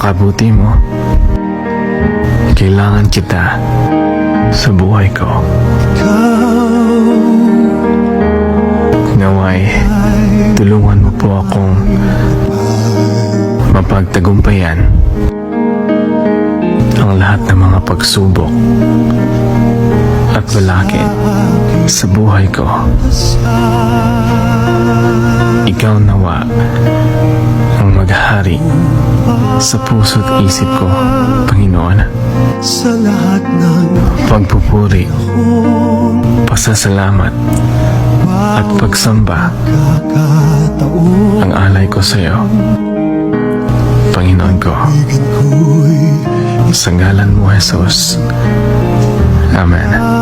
napakabuti mo. Kailangan kita sa buhay ko. Naway, tulungan mo po akong mapagtagumpayan ang lahat ng mga pagsubok at balakid sa buhay ko. Ikaw nawa ang maghari sa puso't isip ko, Panginoon. Sa lahat ng Pagpupuri, pasasalamat at pagsamba kakataon, ang alay ko sa iyo, Panginoon ko. ko'y Sa ngalan mo, Jesus. Amen.